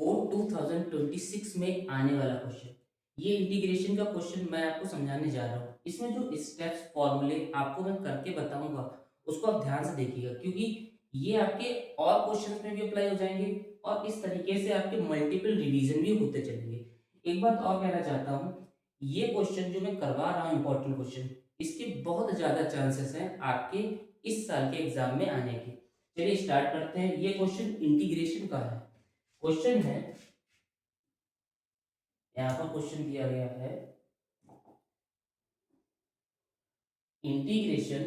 वो 2026 में आने वाला क्वेश्चन। ये इंटीग्रेशन का क्वेश्चन मैं आपको समझाने जा रहा हूँ। इसमें जो स्टेप्स फॉर्मूले आपको मैं करके बताऊंगा उसको आप ध्यान से देखिएगा, क्योंकि ये आपके और क्वेश्चंस में भी अप्लाई हो जाएंगे और इस तरीके से आपके मल्टीपल रिवीजन भी होते चलेंगे। एक बात और कहना चाहता हूँ, ये क्वेश्चन जो मैं करवा रहा हूँ इंपॉर्टेंट क्वेश्चन, इसके बहुत ज़्यादा चांसेस हैं आपके इस साल के एग्जाम में आने के। चलिए स्टार्ट करते हैं। ये क्वेश्चन इंटीग्रेशन का है। क्वेश्चन है, यहाँ पर क्वेश्चन दिया गया है integration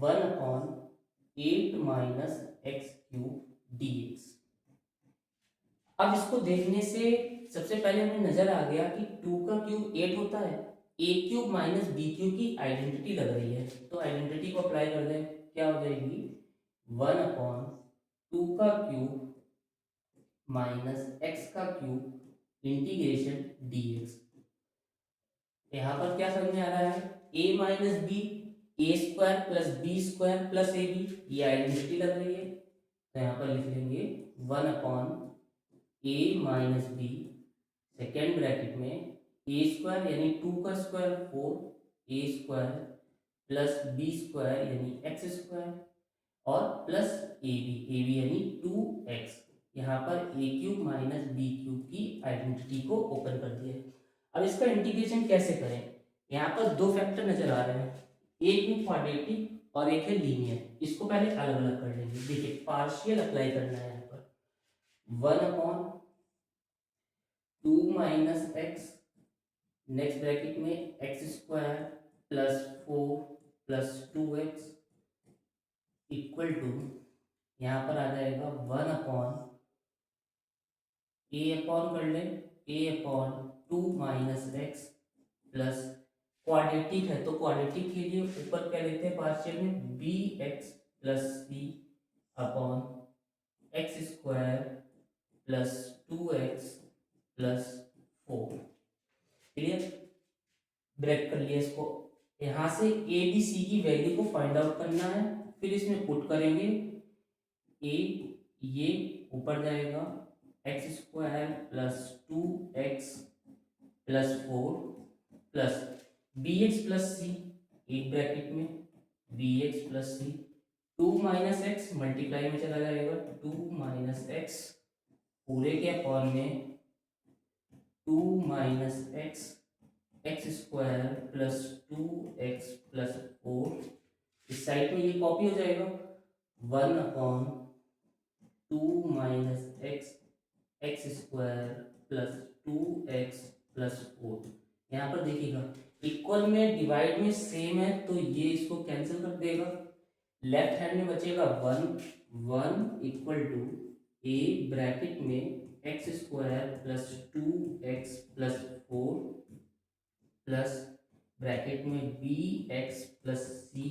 1/8 minus x cube D x. अब इसको देखने से सबसे पहले हमें नजर आ गया कि 2 का क्यूब 8 होता है। ए क्यूब माइनस बी क्यूब की आइडेंटिटी लग रही है, तो आइडेंटिटी को अप्लाई कर दें। क्या हो जाएगी? 1/2 का क्यूब माइनस एक्स का क्यूब इंटीग्रेशन डी एक्स। यहाँ पर क्या समझ में आ रहा है? a minus B, A square plus B square plus A B, ये आइडेंटिटी लग रही है, तो यहाँ पर लिख लेंगे 1/a minus B, second bracket में ए स्क्वायर यानी 2 का स्क्वायर 4 ए स्क्वायर प्लस बी स्क्वायर यानी एक्स स्क्वायर और प्लस ए बी यानी 2x। यहाँ पर ए क्यूब माइनस बी क्यूब की आइडेंटिटी को ओपन कर दिया। अब इसका इंटीग्रेशन कैसे करें? यहाँ पर दो फैक्टर नजर आ रहे हैं, एक है क्वाड्रेटिक और एक है लीनियर। इसको पहले अलग अलग कर लेंगे। देखिए पार्शियल अप्लाई करना है। यहाँ पर 1/2 - x, नेक्स्ट ब्रैकेट में x square plus 4 plus 2x equal to, यहाँ पर आ जाएगा 1/a अपॉन कर ले, a/2 - x प्लस क्वाड्रेटिक है तो क्वाड्रेटिक के लिए ऊपर क्या लेते हैं पार्शियल में, B x plus c upon x square plus 2x plus 4। Clear? Break कर लिया इसको। यहाँ से ए बी सी की वैल्यू को फाइंड आउट करना है, फिर इसमें पुट करेंगे। ए ये ऊपर जाएगा x square plus 2x plus 4 plus b x plus c, एक ब्रैकेट में B x plus c, 2 minus x multiply में चला जाएगा, 2 माइनस एक्स पूरे के अपॉन में 2 minus x x square plus 2x plus 4। इस साइड में ये कॉपी हो जाएगा, 1/2 - x x square plus 2x plus 4। यहाँ पर देखिएगा इक्वल में डिवाइड में सेम है तो ये इसको कैंसिल कर देगा। लेफ्ट हैंड में बचेगा 1 इक्वल टू ए ब्रैकेट में x square plus 2x plus 4 plus bracket में B x plus C,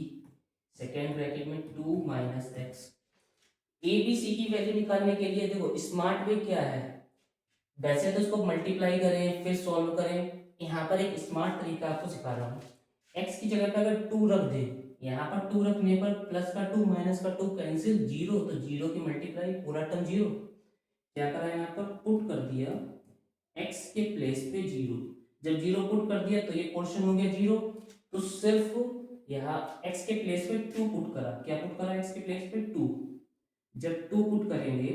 second bracket में 2 minus X. A B C की वैल्यू निकालने के लिए देखो स्मार्ट वे क्या है, वैसे तो इसको मल्टीप्लाई करें फिर सॉल्व करें। यहाँ पर एक स्मार्ट तरीका आपको सिखा रहा हूँ। एक्स की जगह पर अगर 2 रख दे, यहाँ पर 2 रखने पर प्लस का 2 माइनस का 2 कैंसिल, जीरो, तो जीरो की मल्टीप्लाई पूरा टर्म जीरो। क्या करा यहाँ पर? पुट कर दिया एक्स के प्लेस पे जीरो। जब जीरो पुट कर दिया तो ये पोर्शन हो गया जीरो, तो सिर्फ यहाँ एक्स के प्लेस पे 2 पुट करा। क्या पुट करा एक्स के प्लेस पे? 2। जब 2 पुट करेंगे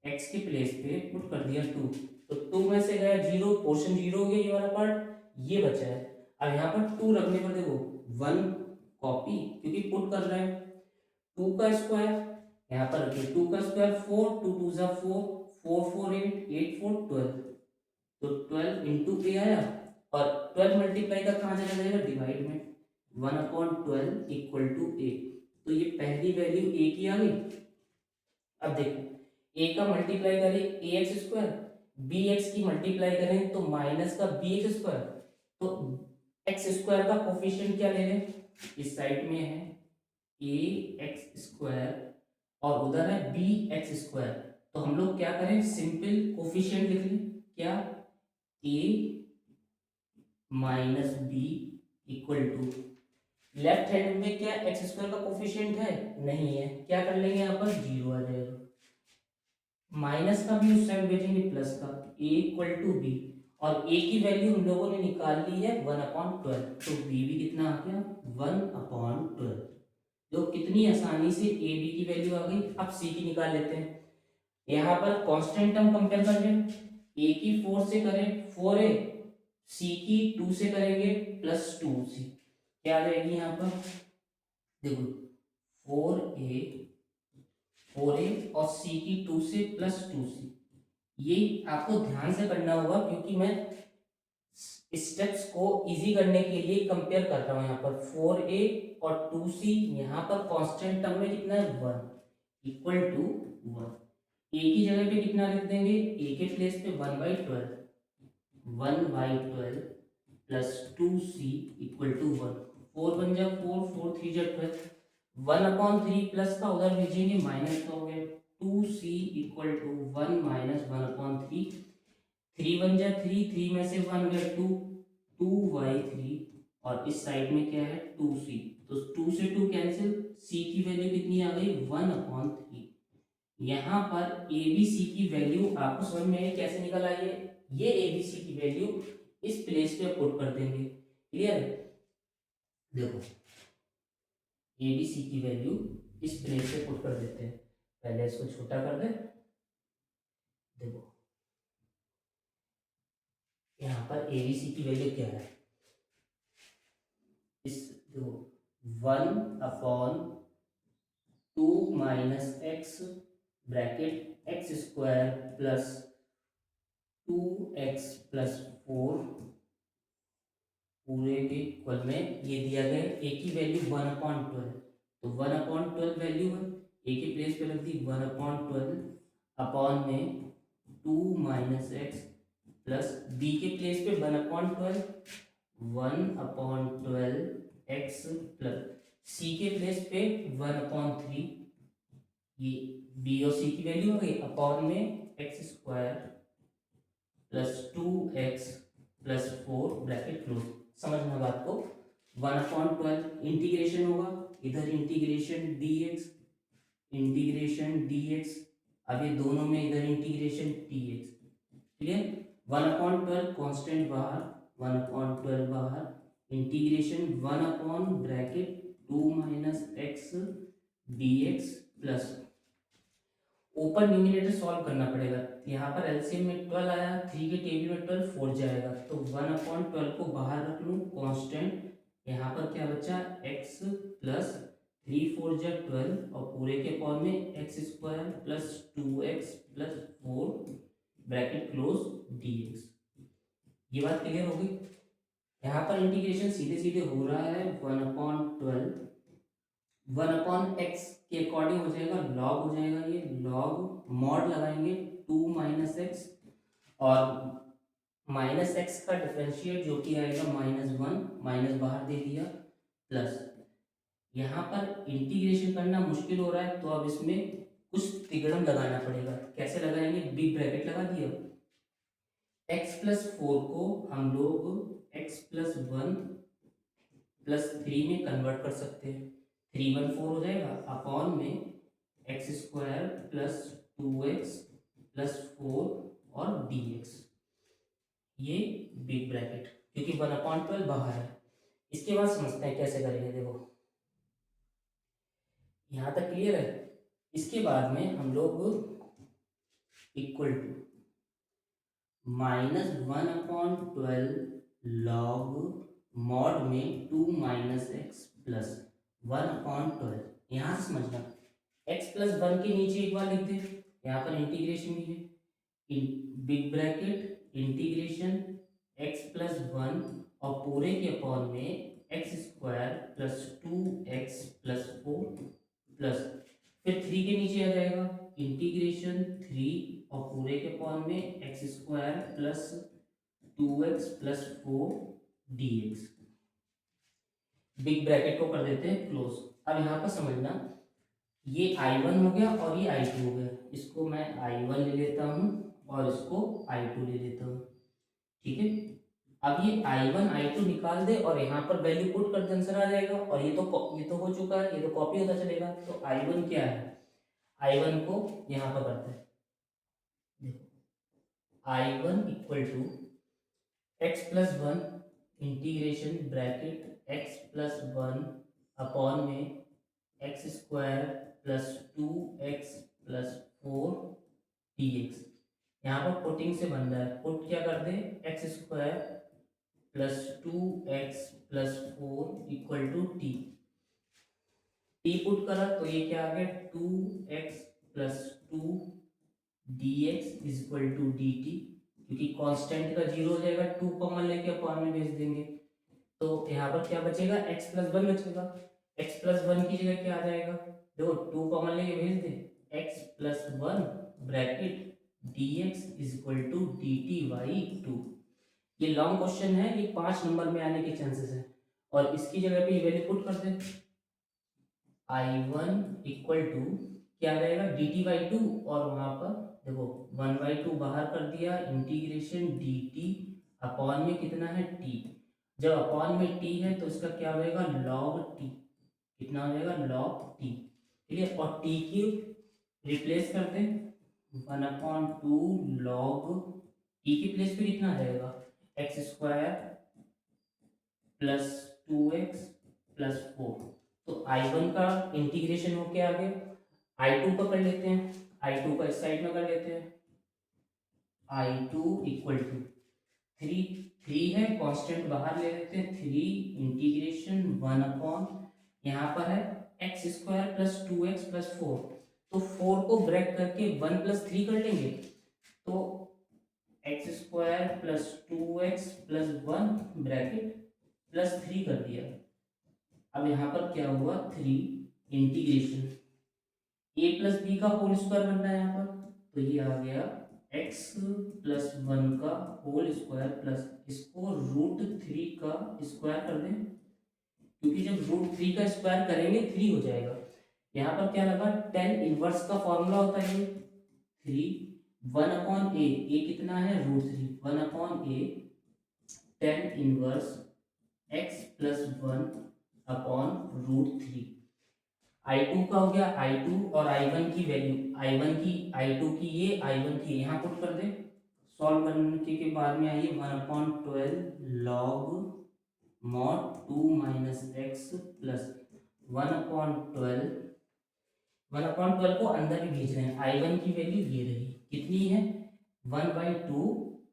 एक्स के प्लेस पे, पुट कर दिया 2, तो 2 में से गया जीरो, पोर्शन जीरो हो गया, ये वाला पार्ट ये बचा है। अब यहाँ पर 2 रखने पर देखो 1 कॉपी, क्योंकि पुट कर रहे हैं। 2 का स्क्वायर यहाँ पर रखिए, 2 का स्क्वायर 4, 2 2 जा 4, 4 4 8, 8 4 12, तो 12 इंटू ए आया और 12 मल्टीप्लाई का कहाँ चला जाएगा? डिवाइड में। 1/12 इक्वल टू ए, तो ये पहली वैल्यू ए की आ गई। अब देखो ए का मल्टीप्लाई करें ए एक्स स्क्वायर, बी एक्स की मल्टीप्लाई करें तो माइनस का बी एक्स स्क्वायर, तो एक्स स्क्वायर का कोफिशिएंट क्या ले लें? इस साइड में है ए एक्स स्क्वायर और उधर है बी एक्स स्क्वायर, तो हम लोग क्या करें? सिंपल कोफिशिएंट लिख लें। क्या? A minus b equal to, left hand में क्या एक्स स्क्वायर का कोफिशिएंट है? नहीं है। क्या कर लेंगे यहाँ पर? जीरो आ जाएगा। माइनस का भी उस साइड भेजेंगे प्लस का, ए इक्वल टू बी, और ए की वैल्यू हम लोगों ने निकाल ली है 1/12, तो बी भी कितना आ गया 1/12। जो कितनी आसानी से ए बी की वैल्यू आ गई। अब सी की निकाल लेते हैं। यहाँ पर कांस्टेंट टर्म कंपेयर कर रहे हैं, ए की 4 से करें 4a, सी की 2 से करेंगे +2c, क्या आ जाएगी यहाँ पर देखो 4a और सी की 2 से +2c। ये आपको ध्यान से करना होगा क्योंकि मैं स्टेप्स को इजी करने के लिए कंपेयर कर रहा हूँ। यहाँ पर 4a और 2c, यहाँ पर कांस्टेंट टर्म में कितना है 1 इक्वल टू 1। ए की जगह पे कितना लिख देंगे, ए के प्लेस पे 1/12 प्लस 2c इक्वल टू 1। 4 बन जा 4, 4 3 जा 12, 1/3 प्लस का उधर भेजेंगे माइनस का हो गया 2c इक्वल टू 1 माइनस 1/3। 3 बन जा 3, 3 में से 1 गया 2, 2/3, और इस साइड में क्या है 2c, तो 2 से 2 कैंसिल, c की वैल्यू कितनी आ गई 1/3। यहाँ पर ए बी सी की वैल्यू आपको समझ में आई कैसे निकल आई है। ये ए बी सी की वैल्यू इस प्लेस पे पुट कर देंगे। क्लियर है, देखो ए बी सी की वैल्यू इस प्लेस पे पुट कर देते हैं। पहले इसको छोटा कर दे, देखो यहाँ पर ए बी सी की वैल्यू क्या है, इस देखो 1/2 minus x bracket x square plus 2x plus 4 पूरे के इक्वल में ये दिया गया ए की वैल्यू 1/12, तो 1/12 वैल्यू है, ए के प्लेस पे रख दी 1/12 अपॉन में 2 माइनस एक्स प्लस बी के प्लेस पे 1/12 1/12 एक्स प्लस सी के प्लेस पे 1/3, ये बी और सी की वैल्यू हो गई, अपॉन में x square plus 2x plus 4 bracket close. समझना बात को, 1/12 इंटीग्रेशन होगा, इधर इंटीग्रेशन dx, अब ये दोनों में इधर इंटीग्रेशन dx। क्लियर, 1/12 कांस्टेंट बाहर, 1/12 बाहर, इंटीग्रेशन 1/ब्रैकेट 2 minus x dx plus open numerator solve करना पड़ेगा। यहाँ पर एलसीएम में 12 आया, 3 के टेबल में 12 4 जाएगा, तो 1/12 को बाहर रख लूँ कांस्टेंट, यहाँ पर क्या बचा x प्लस 3 4 जा 12 और पूरे के पावर में x square plus 2x plus 4 bracket close dx। ये बात क्लियर हो गई। यहाँ पर इंटीग्रेशन सीधे सीधे हो रहा है 1/12 1/x के अकॉर्डिंग हो जाएगा लॉग, हो जाएगा ये लॉग, मॉड लगाएंगे 2 माइनस एक्स और माइनस एक्स का डिफरेंशिएट जो कि आएगा -1, माइनस बाहर दे दिया प्लस, यहाँ पर इंटीग्रेशन करना मुश्किल हो रहा है तो अब इसमें कुछ तिगड़म लगाना पड़ेगा। कैसे लगाएंगे, बिग ब्रैकेट लगा दिया, x प्लस 4 को हम लोग x प्लस 1 प्लस 3 में कन्वर्ट कर सकते हैं, 3 1 4 हो जाएगा अपॉन में x square plus 2x plus 4 और dx, ये बिग ब्रैकेट क्योंकि 1/12 बाहर है। इसके बाद समझते हैं कैसे करेंगे। देखो यहाँ तक क्लियर है। इसके बाद में हम लोग इक्वल टू -1/12 लॉग मॉड में 2 माइनस एक्स प्लस 1/12, यहाँ से समझना x प्लस 1 के नीचे एक बार लिख दे, यहाँ पर इंटीग्रेशन भी है, big bracket integration x plus 1 और पूरे के अपॉन में x square plus 2x plus 4 plus फिर 3 के नीचे आ जाएगा इंटीग्रेशन 3 और पूरे के अपॉन में x square plus 2x plus 4 dx। Big bracket को कर देते हैं क्लोज। अब यहाँ पर समझना ये I1 हो गया और ये I2 हो गया, इसको मैं I1 ले लेता हूँ और इसको I2 ले लेता हूँ। ठीक है, अब ये I1 I2 निकाल दे और यहाँ पर वैल्यू पुट कर दे, आंसर आ जाएगा। और ये तो हो चुका है, ये तो कॉपी होता चलेगा। तो I1 क्या है, I1 को यहाँ पर करते हैं I1 equal to x plus one integration bracket x plus one upon में x square plus two x plus four d x. यहाँ पर पुटिंग से बन रहा है, पुट क्या कर दे, x square plus two x plus four equal to t. T put करा तो ये क्या आ गया, two x plus two d x is equal to d t, क्योंकि कांस्टेंट का जीरो हो जाएगा, टू कॉमन लेके अपॉन में भेज देंगे तो यहाँ पर क्या बचेगा, एक्स प्लस वन बचेगा। एक्स प्लस वन की जगह क्या आ जाएगा, देखो टू कॉमन लेके भेज दे, x plus one bracket d x is equal to d t by two. ये लॉन्ग क्वेश्चन है, ये 5 नंबर में आने के चांसेस है, और इसकी जगह पे वैल्यू पुट कर दे, I1 इक्वल टू क्या आ जाएगा, डी टी बाई टू, और वहां पर देखो वन बाई टू बाहर कर दिया, इंटीग्रेशन डी टी अपॉन में कितना है टी। जब अपॉन में टी है तो इसका क्या हो जाएगा, लॉग टी। कितना हो जाएगा, लॉग टी। ठीक है, और टी की रिप्लेस कर दें, one upon two log T की प्लेस पे कितना आ जाएगा, x square plus two x plus four. तो I1 का इंटीग्रेशन हो के आगे I2 का कर लेते हैं, I2 का इस साइड में कर लेते हैं, I2 equal to three, three है कांस्टेंट बाहर ले लेते हैं, थ्री इंटीग्रेशन वन अपॉन यहाँ पर है x square plus two x plus four, तो फोर को ब्रेक करके वन प्लस थ्री कर लेंगे, तो x square plus two x plus one bracket plus three कर दिया। अब यहाँ पर क्या हुआ, थ्री इंटीग्रेशन ए प्लस बी का होल स्क्वायर बन रहा है यहाँ पर, तो ये आ गया एक्स प्लस वन का होल स्क्वायर प्लस इसको रूट थ्री का स्क्वायर कर दें, क्योंकि जब रूट थ्री का स्क्वायर करेंगे थ्री हो जाएगा। यहाँ पर क्या लगा, टेन इनवर्स का फॉर्मूला होता है थ्री, वन अपॉन ए कितना है root three, one upon a tan inverse x plus one upon root three. I2 का हो गया, I2 और I1 की वैल्यू, I1 की I2 की ये I1 की यहाँ पुट कर दे, सॉल्व करने के बाद में आइए one upon twelve log mod to minus x plus one upon twelve, one upon twelve को अंदर भी भेज रहे हैं, I1 की वैल्यू ये रही, कितनी है, वन बाई टू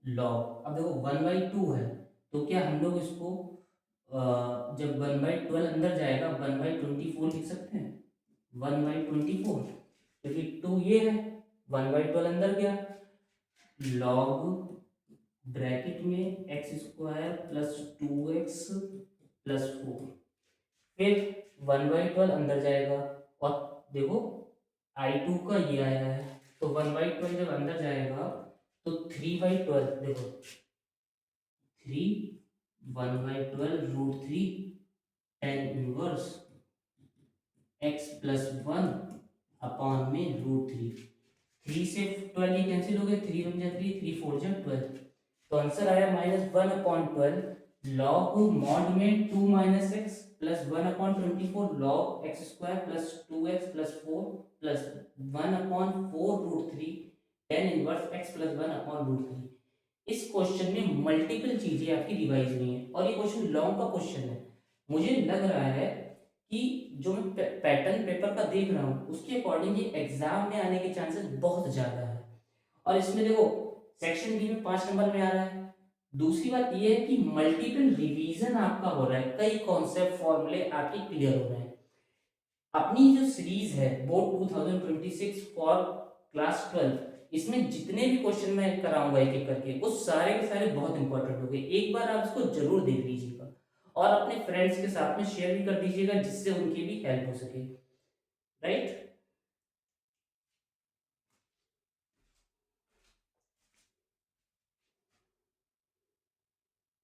लॉग। अब देखो वन बाई टू है तो क्या हम लोग इसको जब वन बाई ट्वेल्व अंदर जाएगा वन बाई ट्वेंटी फोर लिख सकते हैं, वन बाई ट्वेंटी फोर, क्योंकि टू ये है, वन बाई ट्वेल्व अंदर गया, लॉग ब्रैकेट में x square plus two x plus four, फिर वन बाई ट्वेल्व अंदर जाएगा, और देखो I2 का ये आया है, तो वन बाई ट्वेल्व जब अंदर जाएगा तो थ्री बाई ट्वेल्व, देखो three one by twelve root three tan inverse x plus one upon में रूट थ्री, थ्री से ट्वेल्व कैंसिल हो गए, थ्री वन जा थ्री, थ्री फोर जा ट्वेल्व, तो आंसर आया minus one upon twelve log mod में two minus x plus one upon twenty four log x square plus two x plus four plus one upon four root three tan inverse x plus one upon root three. इस question में multiple चीजें आपकी revise हुई हैं, और ये question long का question है। मुझे लग रहा है कि जो मैं पैटर्न पेपर का देख रहा हूँ उसके अकॉर्डिंग ये एग्जाम में आने के चांसेस बहुत ज़्यादा है, और इसमें देखो सेक्शन बी में 5 नंबर में आ रहा है। दूसरी बात ये है कि मल्टीपल रिवीजन आपका हो रहा है, कई कॉन्सेप्ट फॉर्मूले आपके क्लियर हो रहे हैं। अपनी जो सीरीज है बोर्ड 2026 फॉर क्लास 12, इसमें जितने भी क्वेश्चन मैं कराऊंगा एक एक करके, वो सारे के सारे बहुत इंपॉर्टेंट हो गए, एक बार आप इसको जरूर देख लीजिएगा और अपने फ्रेंड्स के साथ में शेयर भी कर दीजिएगा, जिससे उनकी भी हेल्प हो सके, राइट।